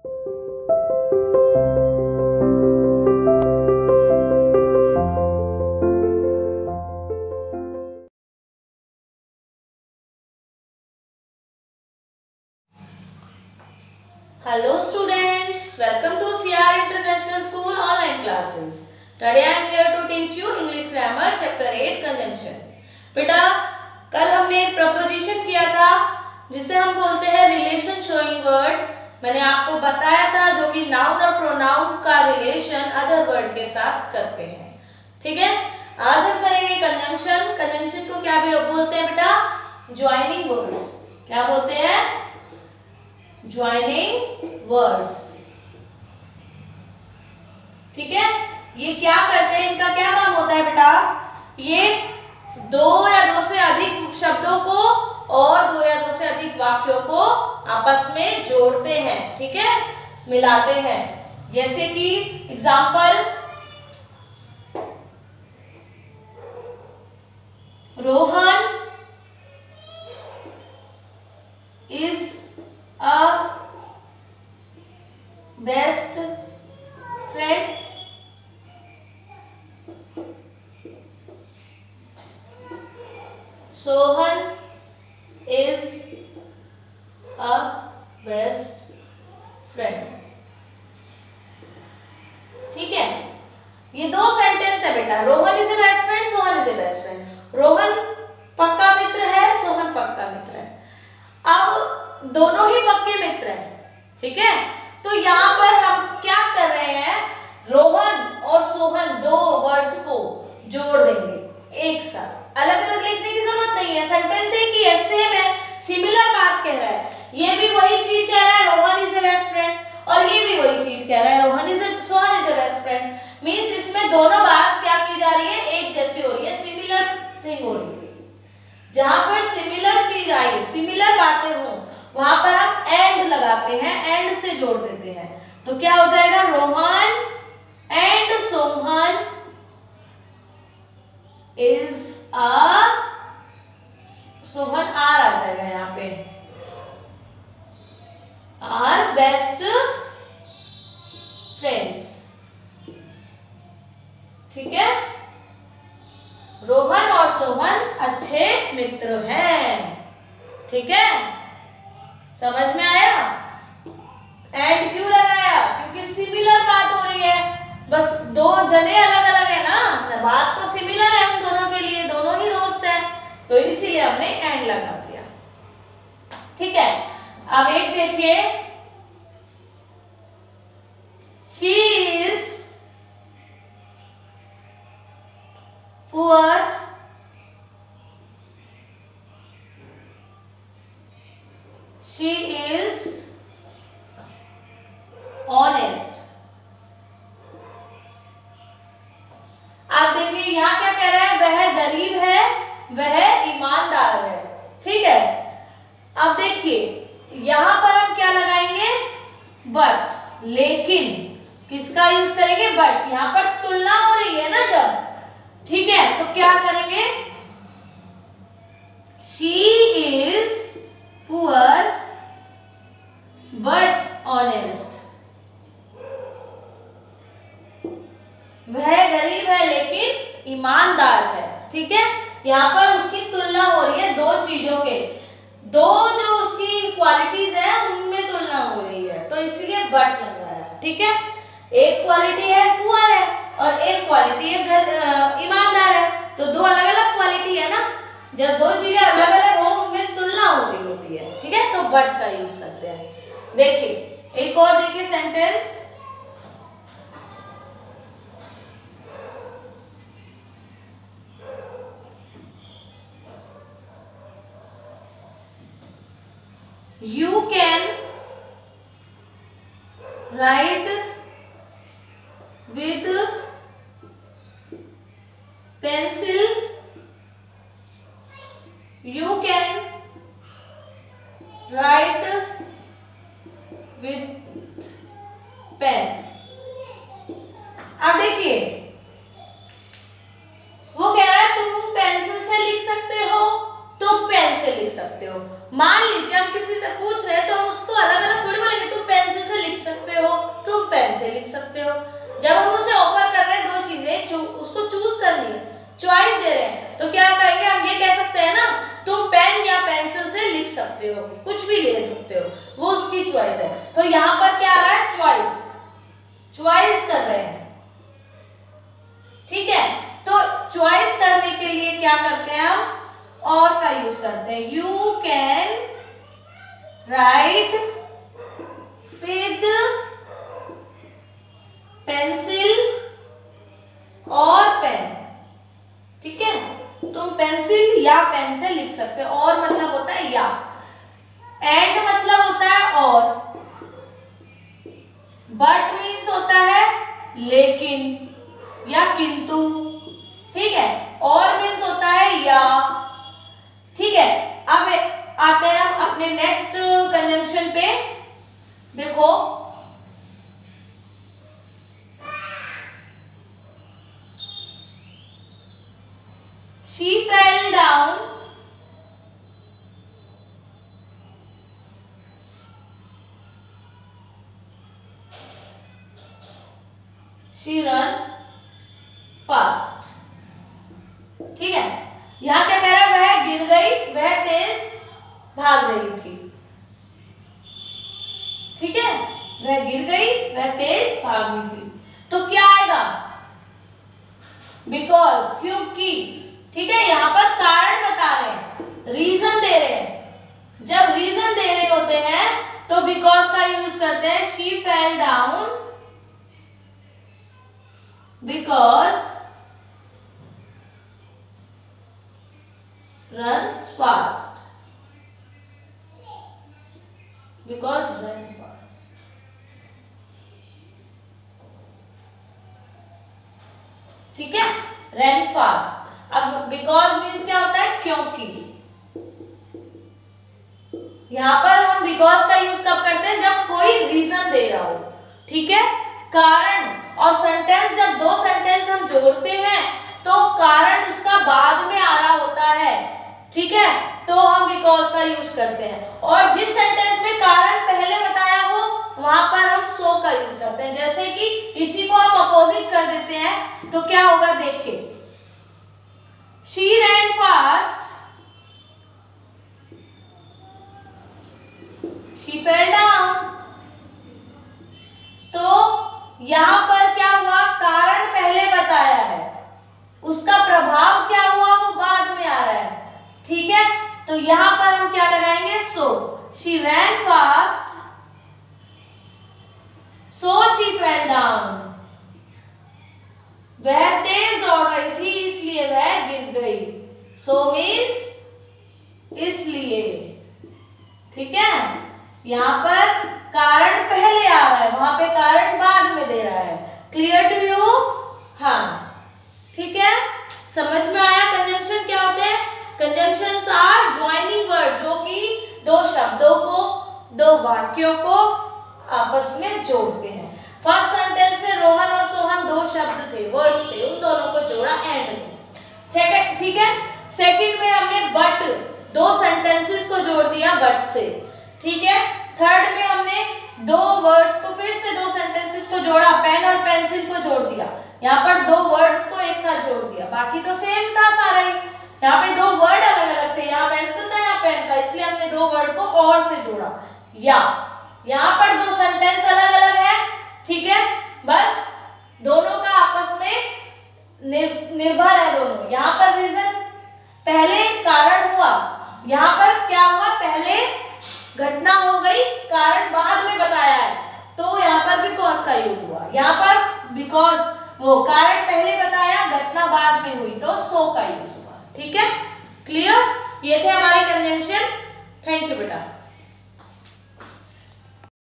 Hello students, welcome to CR International School online classes. Today I am here to teach you English grammar chapter 8 conjunction. बेटा कल हमने एक preposition किया था जिसे हम बोलते हैं रिलेशन शोइंग वर्ड। मैंने आपको बताया था जो कि नाउन और प्रोनाउन का रिलेशन अदर वर्ड के साथ करते हैं। ठीक है, आज हम करेंगे कंजंक्शन। कंजंक्शन को क्या भी बोलते हैं बेटा? Joining words. क्या बोलते हैं? Joining words. ठीक है, ये क्या करते हैं, इनका क्या काम होता है बेटा? ये दो या दो से अधिक शब्दों को और दो या दो से अधिक वाक्यों को आपस में जोड़ते हैं। ठीक है, मिलाते हैं। जैसे कि example, Rohan is a best friend Sohan is a best friend। ठीक है, ये दो सेंटेंस है बेटा। Rohan is a best friend, Sohan is a best friend. Rohan पक्का मित्र है, सोहन पक्का मित्र है। अब दोनों ही पक्के मित्र हैं। ठीक है, तो यहाँ पर हम क्या कर रहे हैं? रोहन और सोहन दो वर्ड्स को जोड़ देंगे एक साथ। अलग अलग लिखने की जरूरत नहीं है, सेंटेंस एक ही है, सेम है, सिमिलर बात कह रहा है। ये भी वही चीज कह रहा है, Rohan is a best friend, और ये भी वही चीज कह रहा है, Sohan is a best friend. Means इसमें दोनों बात क्या की जा रही है? एक जैसी हो रही है, सिमिलर थिंग हो रही है। जहां पर सिमिलर चीज आई, सिमिलर बातें हो, वहां पर हम एंड लगाते हैं, एंड से जोड़ देते हैं। तो क्या हो जाएगा? Rohan and Sohan is Sohan are आ जाएगा यहाँ पे, आर बेस्ट फ्रेंड्स। ठीक है, रोहन और सोहन अच्छे मित्र हैं। ठीक है, समझ में आया? एंड क्यों लगाया? क्योंकि सिमिलर बात हो रही है, बस दो जने अलग अलग है ना, बात तो सिमिलर है उन दोनों के लिए, दोनों ही दोस्त हैं, तो इसीलिए हमने एंड लगा दिया। ठीक है, अब एक देखिए, she is poor she is honest। आप देखिए यहां क्या कह रहा है? वह गरीब है, वह ईमानदार है। ठीक है, अब देखिए यहां पर हम क्या लगाएंगे? बट। लेकिन किसका यूज करेंगे? बट। यहां पर तुलना हो रही है ना जब, ठीक है, तो क्या करेंगे? she is poor but honest। वह गरीब है लेकिन ईमानदार है। ठीक है, यहाँ पर उसकी तुलना हो रही है दो चीजों के, दो जो उसकी क्वालिटीज है उनमें तुलना हो रही है, तो इसलिए बट लगाया। ठीक है, एक क्वालिटी है पुअर है और एक क्वालिटी है ईमानदार है, तो दो अलग अलग क्वालिटी है ना। जब दो चीजें अलग अलग हो उनमें तुलना हो रही होती है। ठीक है, तो बट का यूज करते हैं। देखिए एक और देखिए sentence, you can write with pencil, you can write with pen. अब देखिए वो कह रहा है तुम पेंसिल से लिख सकते हो, तुम पेन से लिख सकते हो। मान लीजिए हम किसी से पूछ रहे हैं तो हम उसको अलग अलग थोड़ी बोलेंगे, तुम पेंसिल से लिख सकते चॉइस है। तो यहाँ पर क्या आ रहा है, चॉइस, चॉइस कर रहे हैं, ठीक है। तो चॉइस करने के लिए क्या करते हैं हम, और का यूज करते हैं। You can write with pencil और पेन, ठीक है। तुम पेंसिल या पेन से लिख सकते हो। और मतलब होता है या, एंड मतलब होता है और, बट मीन्स होता है लेकिन या किंतु, ठीक है। और मीन्स होता है या, ठीक है। अब आते हैं हम अपने नेक्स्ट कंजंक्शन पे। देखो she fell down, she run fast, ठीक है। यहां क्या कह रहा है, वह गिर गई, वह तेज भाग रही थी, ठीक है। वह गिर गई, वह तेज भाग रही थी। तो क्या आएगा, बिकॉज, क्योंकि, ठीक है। यहां पर कारण बता रहे हैं, रीजन दे रहे हैं। जब रीजन दे रहे होते हैं तो बिकॉज का यूज करते हैं। She fell down because runs fast, because run fast, ठीक है। run fast, अब बिकॉज मीन्स क्या होता है, क्योंकि। यहां पर हम बिकॉज का यूज कब करते हैं, जब कोई रीजन दे रहा हो, ठीक है। कारण और सेंटेंस, जब दो सेंटेंस हम जोड़ते हैं तो कारण उसका बाद में आ रहा होता है, ठीक है। तो हम बिकॉज का यूज करते हैं। और जिस सेंटेंस में कारण पहले बताया हो वहां पर हम सो का यूज करते हैं। जैसे कि इसी को हम अपोजिट कर देते हैं तो क्या होगा, देखिए she ran fast, she fell down। तो यहां पर क्या हुआ, कारण पहले बताया है, उसका प्रभाव क्या हुआ वो बाद में आ रहा है, ठीक है। तो यहां पर हम क्या लगाएंगे, सो। she ran fast so she fell down, वह तेज दौड़ रही थी इसलिए वह गिर गई। so means इसलिए, ठीक है। यहां पर कारण पहले आ रहा है, वहां पे कारण बाद में दे रहा है। क्लियर टू यू, हाँ, ठीक है। समझ में आया कंजंक्शन क्या होते हैं। कंजंक्शंस आर ज्वाइनिंग वर्ड, जो कि दो शब्दों को, दो वाक्यों को आपस में जोड़ते हैं। फर्स्ट सेंटेंस में रोहन और सोहन दो शब्द थे, वर्ड्स थे, उन दोनों को जोड़ा एंड में, ठीक है। सेकंड में हमने बट, दो सेंटेंसेस को जोड़ दिया बट से, ठीक है। थर्ड में हमने दो वर्ड्स को, फिर से दो सेंटेंसेस को जोड़ा, पेन और पेंसिल को जोड़ दिया। यहाँ पर दो वर्ड्स को एक साथ जोड़ दिया, बाकी तो सेम था सारा ही। यहाँ पे दो वर्ड अलग अलग थे, यहाँ पेंसिल था, यहाँ पेन था, इसलिए हमने दो वर्ड को और से जोड़ा। या यहाँ पर दो सेंटेंस अलग अलग है, ठीक है। बस दोनों का आपस में निर्भर है दोनों। यहाँ पर रीजन पहले कारण हुआ, यहाँ पर क्या हुआ, पहले घटना हो गई, कारण बाद में बताया है, तो यहाँ पर बिकॉज का यूज हुआ। यहाँ पर बिकॉज वो कारण पहले बताया, घटना बाद में हुई, तो सो का यूज हुआ, ठीक है। क्लियर, ये थे हमारे कंजंक्शन। थैंक यू बेटा।